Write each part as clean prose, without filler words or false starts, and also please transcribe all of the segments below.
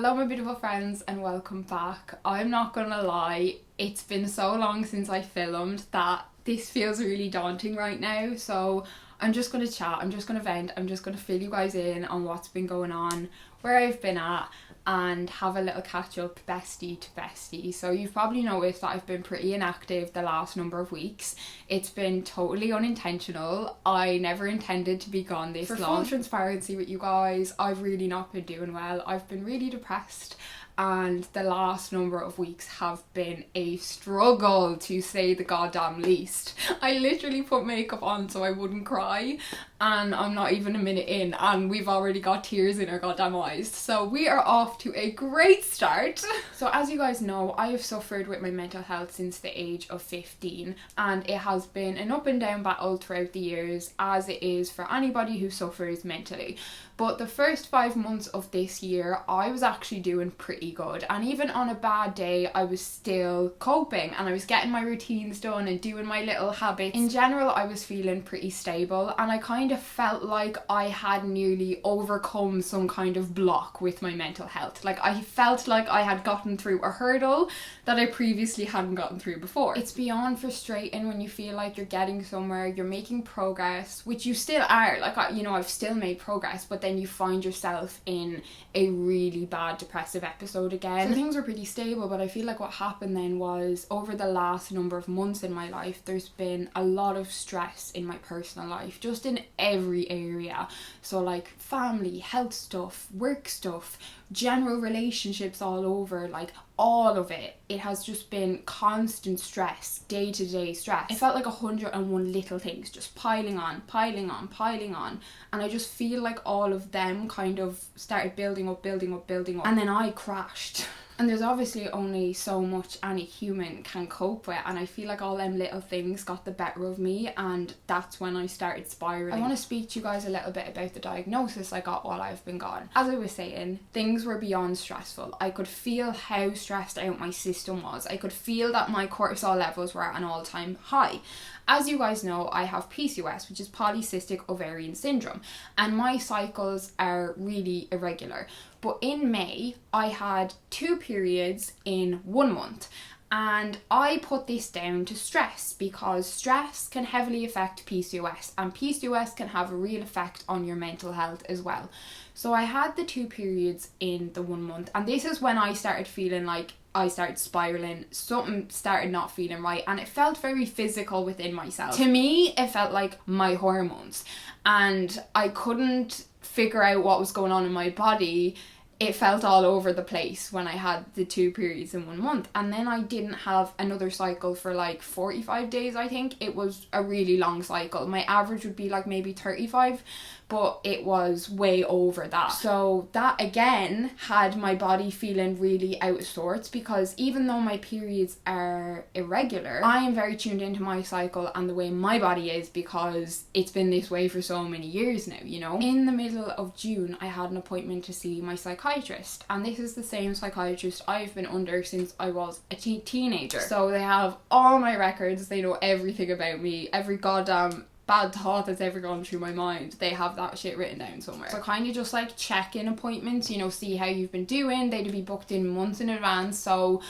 Hello my beautiful friends and welcome back. I'm not gonna lie, it's been so long since I filmed that this feels really daunting right now, so I'm just gonna chat, I'm just gonna vent, I'm just gonna fill you guys in on what's been going on, where I've been at, and have a little catch up bestie to bestie. So you've probably noticed that I've been pretty inactive the last number of weeks. It's been totally unintentional. I never intended to be gone this long. For full transparency with you guys, I've really not been doing well. I've been really depressed and the last number of weeks have been a struggle, to say the goddamn least. I literally put makeup on so I wouldn't cry, and I'm not even a minute in and we've already got tears in our goddamn eyes. So we are off to a great start. So as you guys know, I have suffered with my mental health since the age of 15, and it has been an up and down battle throughout the years, as it is for anybody who suffers mentally. But the first 5 months of this year, I was actually doing pretty good. And even on a bad day, I was still coping and I was getting my routines done and doing my little habits. In general, I was feeling pretty stable, and I kind of felt like I had nearly overcome some kind of block with my mental health. Like I felt like I had gotten through a hurdle that I previously hadn't gotten through before. It's beyond frustrating when you feel like you're getting somewhere, you're making progress, which you still are. Like, I've still made progress, but then you find yourself in a really bad depressive episode again. So things were pretty stable, but I feel like what happened then was, over the last number of months in my life, there's been a lot of stress in my personal life, just in every area. So like family, health stuff, work stuff, general relationships all over, like all of it. It has just been constant stress, day-to-day stress. It felt like 101 little things just piling on. And I just feel like all of them kind of started building up. And then I crashed. And there's obviously only so much any human can cope with, and I feel like all them little things got the better of me, and that's when I started spiraling. I want to speak to you guys a little bit about the diagnosis I got while I've been gone. As I was saying, things were beyond stressful. I could feel how stressed out my system was. I could feel that my cortisol levels were at an all-time high. As you guys know, I have PCOS, which is polycystic ovarian syndrome, and my cycles are really irregular. But in May, I had 2 periods in 1 month. And I put this down to stress, because stress can heavily affect PCOS, and PCOS can have a real effect on your mental health as well. So I had the 2 periods in the 1 month, and this is when I started feeling like I started spiraling. Something started not feeling right, and it felt very physical within myself. To me, it felt like my hormones, and I couldn't figure out what was going on in my body. It felt all over the place when I had the 2 periods in 1 month. And then I didn't have another cycle for like 45 days, I think. It was a really long cycle. My average would be like maybe 35, but it was way over that. So that again had my body feeling really out of sorts, because even though my periods are irregular, I am very tuned into my cycle and the way my body is, because it's been this way for so many years now, you know. In the middle of June, I had an appointment to see my psychiatrist, and this is the same psychiatrist I've been under since I was a teenager. So they have all my records, they know everything about me, every goddamn bad thought that's ever gone through my mind, they have that shit written down somewhere. So kind of just like check-in appointments, you know, see how you've been doing. They'd be booked in months in advance. So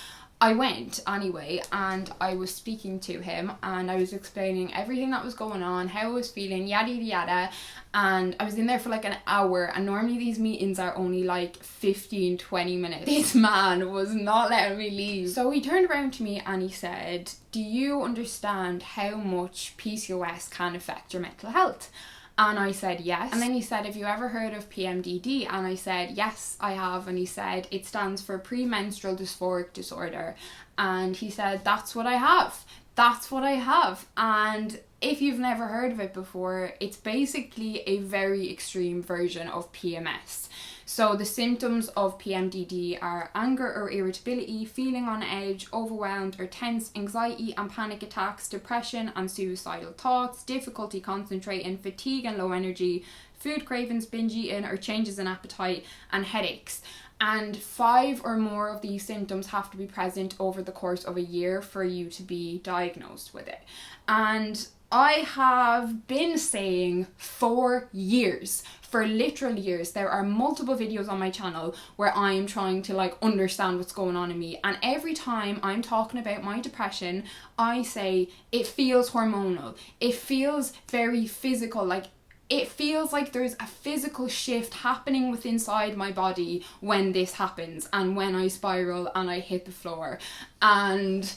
I went anyway, and I was speaking to him and I was explaining everything that was going on, how I was feeling, yada yada, and I was in there for like an hour, and normally these meetings are only like 15-20 minutes. This man was not letting me leave. So he turned around to me and he said, "Do you understand how much PCOS can affect your mental health?" And I said yes. And then he said, "Have you ever heard of PMDD?" And I said, "Yes, I have." And he said, "It stands for premenstrual dysphoric disorder." And he said, "That's what I have. That's what I have." And if you've never heard of it before, it's basically a very extreme version of PMS. So the symptoms of PMDD are anger or irritability, feeling on edge, overwhelmed or tense, anxiety and panic attacks, depression and suicidal thoughts, difficulty concentrating, fatigue and low energy, food cravings, binge eating or changes in appetite, and headaches. And 5 or more of these symptoms have to be present over the course of a year for you to be diagnosed with it. And I have been saying for years, for literal years, there are multiple videos on my channel where I'm trying to like understand what's going on in me, and every time I'm talking about my depression, I say it feels hormonal, it feels very physical, like it feels like there's a physical shift happening within inside my body when this happens and when I spiral and I hit the floor. And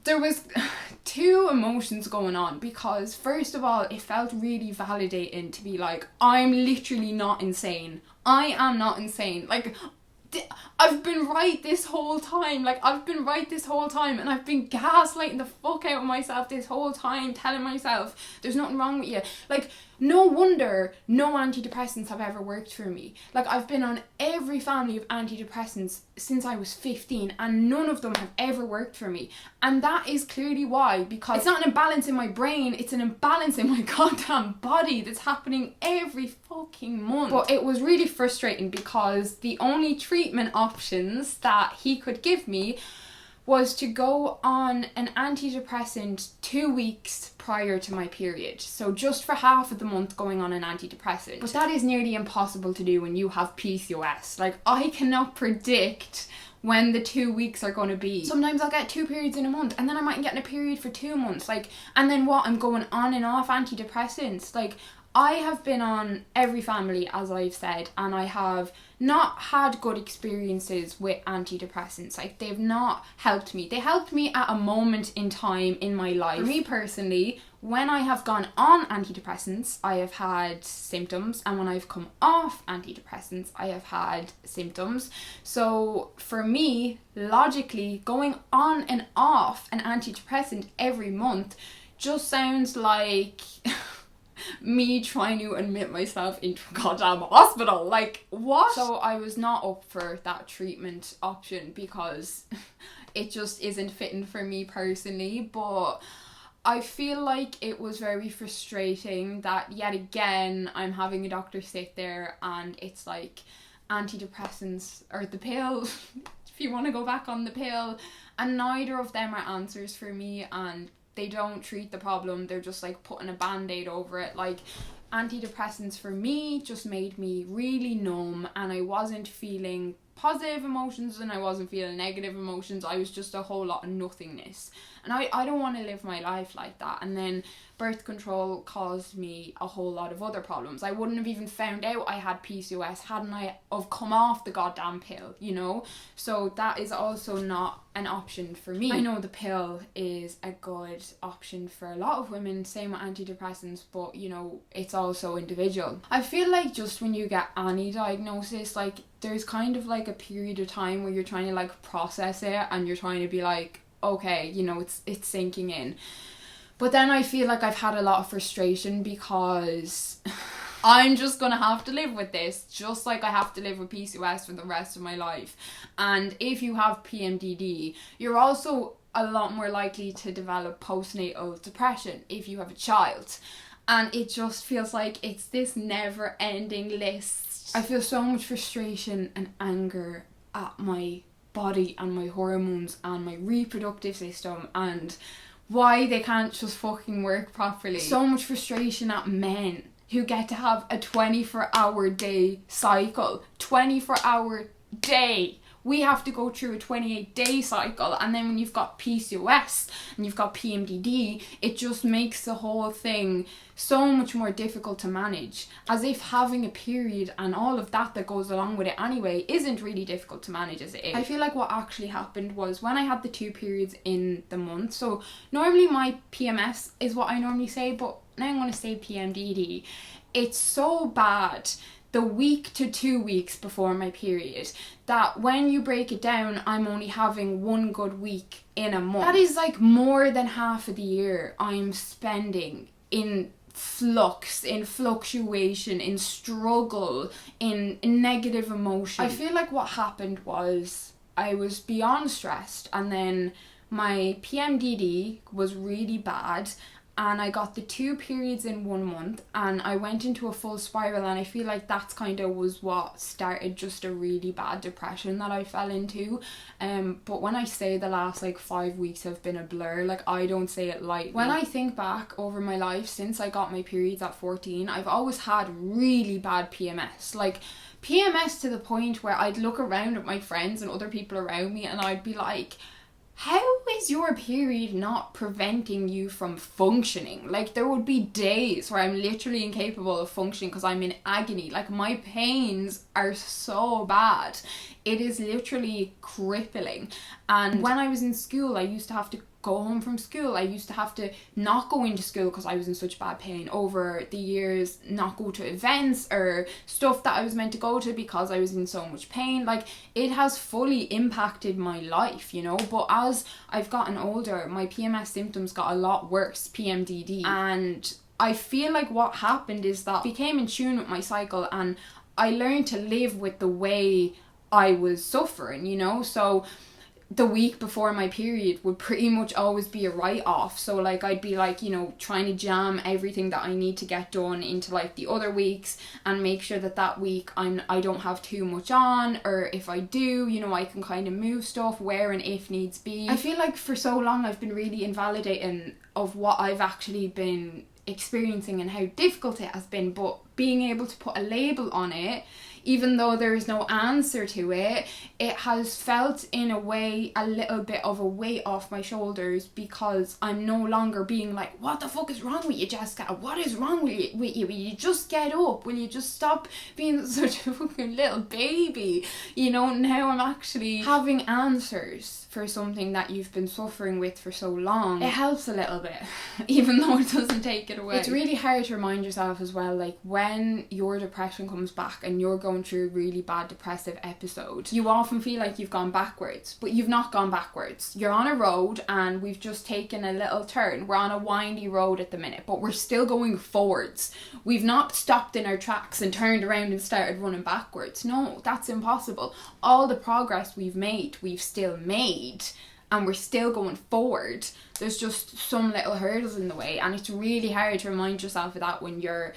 there was two emotions going on, because first of all, it felt really validating to be like, I'm literally not insane. I am not insane. Like, I've been right this whole time. Like, I've been right this whole time, and I've been gaslighting the fuck out of myself this whole time, telling myself there's nothing wrong with you. Like, no wonder no antidepressants have ever worked for me. Like, I've been on every family of antidepressants since I was 15, and none of them have ever worked for me. And that is clearly why, because it's not an imbalance in my brain, it's an imbalance in my goddamn body that's happening every fucking month. But it was really frustrating, because the only treatment options that he could give me was to go on an antidepressant 2 weeks prior to my period. So just for half of the month going on an antidepressant. But that is nearly impossible to do when you have PCOS. Like, I cannot predict when the 2 weeks are going to be. Sometimes I'll get 2 periods in a month, and then I might get in a period for 2 months. Like, and then what? I'm going on and off antidepressants. Like, I have been on every family, as I've said, and I have not had good experiences with antidepressants. Like, they've not helped me. They helped me at a moment in time in my life. For me personally, when I have gone on antidepressants, I have had symptoms, and when I've come off antidepressants, I have had symptoms. So for me, logically, going on and off an antidepressant every month just sounds like me trying to admit myself into a goddamn hospital. Like, what? So I was not up for that treatment option, because it just isn't fitting for me personally. But I feel like it was very frustrating that yet again I'm having a doctor sit there and it's like, antidepressants or the pill, if you want to go back on the pill, and neither of them are answers for me, and they don't treat the problem. They're just like putting a band-aid over it. Like, antidepressants for me just made me really numb, and I wasn't feeling positive emotions and I wasn't feeling negative emotions. I was just a whole lot of nothingness, and I don't want to live my life like that. And then birth control caused me a whole lot of other problems. I wouldn't have even found out I had PCOS hadn't I have come off the goddamn pill, you know? So that is also not an option for me. I know the pill is a good option for a lot of women, same with antidepressants, but you know, it's also individual. I feel like just when you get any diagnosis, like, there's kind of like a period of time where you're trying to like process it, and you're trying to be like, okay, you know, it's sinking in. But then I feel like I've had a lot of frustration, because I'm just gonna have to live with this, just like I have to live with PCOS for the rest of my life. And if you have PMDD, you're also a lot more likely to develop postnatal depression if you have a child. And it just feels like it's this never-ending list. I feel so much frustration and anger at my body and my hormones and my reproductive system, and why they can't just fucking work properly. So much frustration at men who get to have a 24-hour day cycle. 24-hour day. We have to go through a 28-day cycle, and then when you've got PCOS and you've got PMDD, it just makes the whole thing so much more difficult to manage. As if having a period and all of that goes along with it anyway isn't really difficult to manage as it is. I feel like what actually happened was when I had the 2 periods in the month, so normally my PMS is what I normally say, but now I'm going to say PMDD. It's so bad the week to 2 weeks before my period that when you break it down, I'm only having 1 good week in a month. That is like more than half of the year I'm spending in flux, in fluctuation, in struggle, in negative emotion. I feel like what happened was I was beyond stressed, and then my PMDD was really bad, and I got the 2 periods in 1 month, and I went into a full spiral, and I feel like that's kind of was what started just a really bad depression that I fell into. But when I say the last like 5 weeks have been a blur, like I don't say it lightly. When I think back over my life since I got my periods at 14, I've always had really bad PMS, like PMS to the point where I'd look around at my friends and other people around me and I'd be like, how is your period not preventing you from functioning? Like, there would be days where I'm literally incapable of functioning because I'm in agony. Like, my pains are so bad. It is literally crippling. And when I was in school, I used to have to go home from school. I used to have to not go into school because I was in such bad pain. Over the years, not go to events or stuff that I was meant to go to because I was in so much pain. Like, it has fully impacted my life, you know. But as I've gotten older, my PMS symptoms got a lot worse, PMDD. And I feel like what happened is that I became in tune with my cycle, and I learned to live with the way I was suffering, you know. So the week before my period would pretty much always be a write-off. So like I'd be like, you know, trying to jam everything that I need to get done into like the other weeks and make sure that that week I don't have too much on, or if I do, you know, I can kind of move stuff where and if needs be. I feel like for so long I've been really invalidating of what I've actually been experiencing and how difficult it has been, but being able to put a label on it, even though there is no answer to it, it has felt in a way a little bit of a weight off my shoulders, because I'm no longer being like, what the fuck is wrong with you, Jessica? What is wrong with you? Will you just get up? Will you just stop being such a fucking little baby? You know, now I'm actually having answers for something that you've been suffering with for so long. It helps a little bit, even though it doesn't take it away. It's really hard to remind yourself as well, like when your depression comes back and you're going through a really bad depressive episode, you often feel like you've gone backwards, but you've not gone backwards. You're on a road and we've just taken a little turn. We're on a windy road at the minute, but we're still going forwards. We've not stopped in our tracks and turned around and started running backwards. No, that's impossible. All the progress we've still made, and we're still going forward. There's just some little hurdles in the way, and it's really hard to remind yourself of that when you're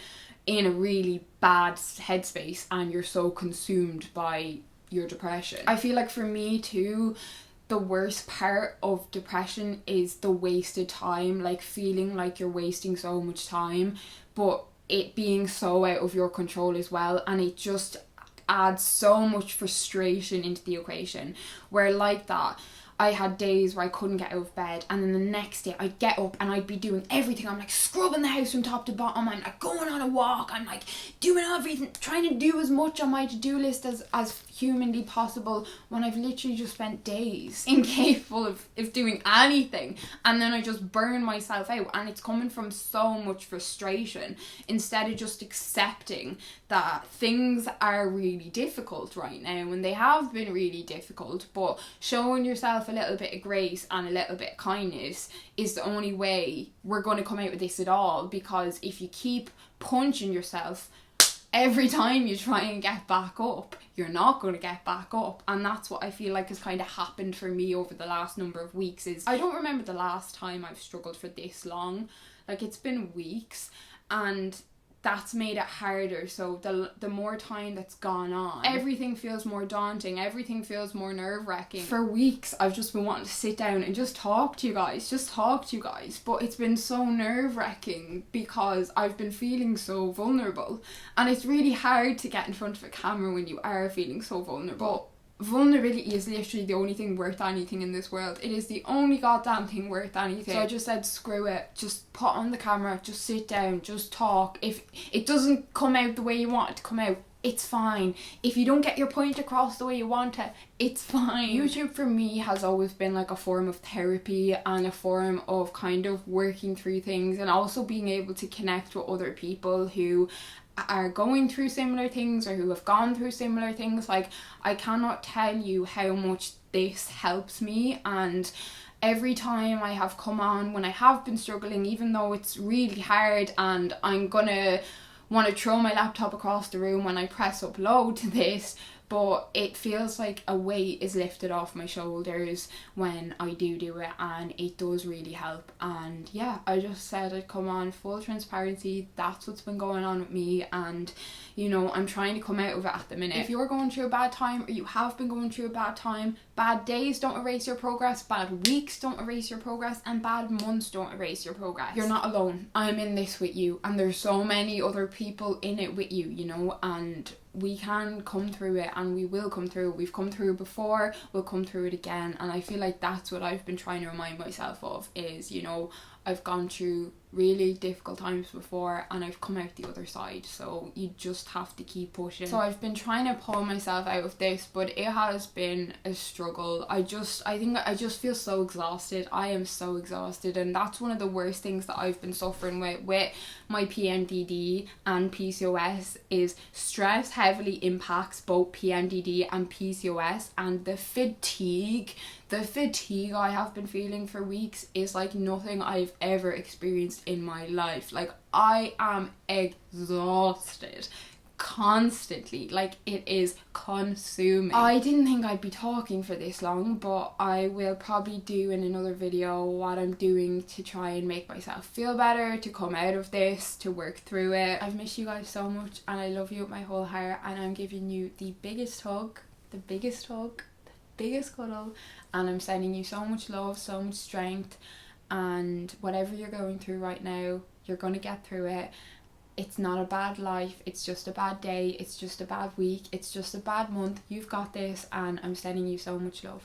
in a really bad headspace and you're so consumed by your depression. I feel like for me too, the worst part of depression is the wasted time, like feeling like you're wasting so much time, but it being so out of your control as well, and it just adds so much frustration into the equation, where like that I had days where I couldn't get out of bed, and then the next day I'd get up and I'd be doing everything. I'm like scrubbing the house from top to bottom, I'm like going on a walk, I'm like doing everything, trying to do as much on my to-do list as humanly possible, when I've literally just spent days incapable of doing anything, and then I just burn myself out, and it's coming from so much frustration instead of just accepting that things are really difficult right now, and they have been really difficult, but showing yourself a little bit of grace and a little bit of kindness is the only way we're going to come out with this at all. Because if you keep punching yourself every time you try and get back up, you're not going to get back up. And that's what I feel like has kind of happened for me over the last number of weeks. Is I don't remember the last time I've struggled for this long. Like, it's been weeks, and that's made it harder. So the more time that's gone on, everything feels more daunting, everything feels more nerve-wracking. For weeks I've just been wanting to sit down and just talk to you guys, but it's been so nerve-wracking because I've been feeling so vulnerable, and it's really hard to get in front of a camera when you are feeling so vulnerable. Vulnerability is literally the only thing worth anything in this world. It is the only goddamn thing worth anything. So I just said, screw it. Just put on the camera, just sit down, just talk. If it doesn't come out the way you want it to come out, it's fine. If you don't get your point across the way you want it, it's fine. YouTube for me has always been like a form of therapy and a form of kind of working through things, and also being able to connect with other people who are going through similar things or who have gone through similar things. Like, I cannot tell you how much this helps me, and every time I have come on when I have been struggling, even though it's really hard and I'm gonna want to throw my laptop across the room when I press upload to this, but it feels like a weight is lifted off my shoulders when I do it, and it does really help. And yeah, I just said I'd come on full transparency. That's what's been going on with me, and you know, I'm trying to come out of it at the minute. If you're going through a bad time, or you have been going through a bad time, bad days don't erase your progress, bad weeks don't erase your progress, and bad months don't erase your progress. You're not alone. I'm in this with you, and there's so many other people in it with you, you know, and we can come through it, and we will come through it. We've come through it before, we'll come through it again. And I feel like that's what I've been trying to remind myself of, is, you know, I've gone through really difficult times before, and I've come out the other side, so you just have to keep pushing. So I've been trying to pull myself out of this, but it has been a struggle. I think I just feel so exhausted. I am so exhausted, and that's one of the worst things that I've been suffering with my PMDD and PCOS, is stress heavily impacts both PMDD and PCOS, and the fatigue I have been feeling for weeks is like nothing I've ever experienced in my life. Like, I am exhausted constantly. Like, it is consuming. I didn't think I'd be talking for this long, but I will probably do in another video what I'm doing to try and make myself feel better, to come out of this, to work through it. I've missed you guys so much, and I love you with my whole heart, and I'm giving you the biggest hug, the biggest cuddle, and I'm sending you so much love, so much strength, and whatever you're going through right now, you're gonna get through it. It's not a bad life, it's just a bad day, it's just a bad week, it's just a bad month. You've got this, and I'm sending you so much love.